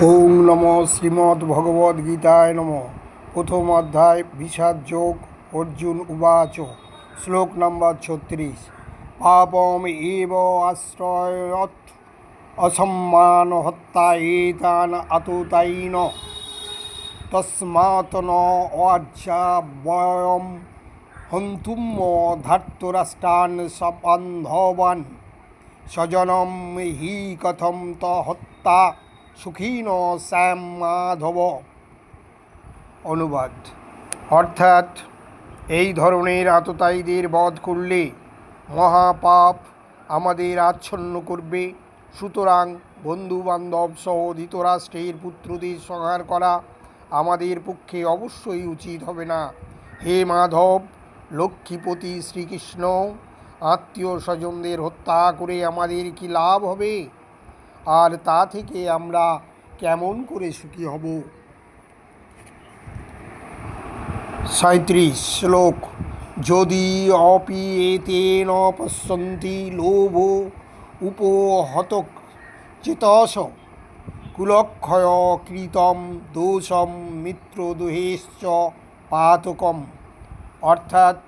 ওং নমঃ শ্রীমদ্ভগবদ্গীতায় নমঃ। প্রথম অধ্যায় বিষাদ যোগ। অর্জুন উবাচ। শ্লোক নম্বর ৩৬। পাপম এব আশ্রয়ত অসম্মান হত্যা এতান আততায়িন তস্মাৎ ন অজ্জাবয়ম হন্তুম ধার্তরাষ্ট্রান সবান্ধবান স্বজনম হি কথম ত হত্যা সুখীন শ্যাম মাধব। অনুবাদ। অর্থাৎ এই ধরনের আততায়ীদের বধ করলে মহাপাপ আমাদের আচ্ছন্ন করবে। সুতরাং বন্ধুবান্ধব সহ ধৃতরাষ্ট্রের পুত্রদের সংহার করা আমাদের পক্ষে অবশ্যই উচিত হবে না। হে মাধব, লক্ষ্মীপতি শ্রীকৃষ্ণ, আত্মীয় স্বজনদের হত্যা করে আমাদের কি লাভ হবে? আর তা থেকে আমরা কেমন করে সুখী হব? ৩৭ শ্লোক। যদি অপি এতেন পশ্যন্তি লোভ উপহত চেতস কুলক্ষয় কৃতম দোষম মিত্রদোহেশ্চ পাতকম। অর্থাৎ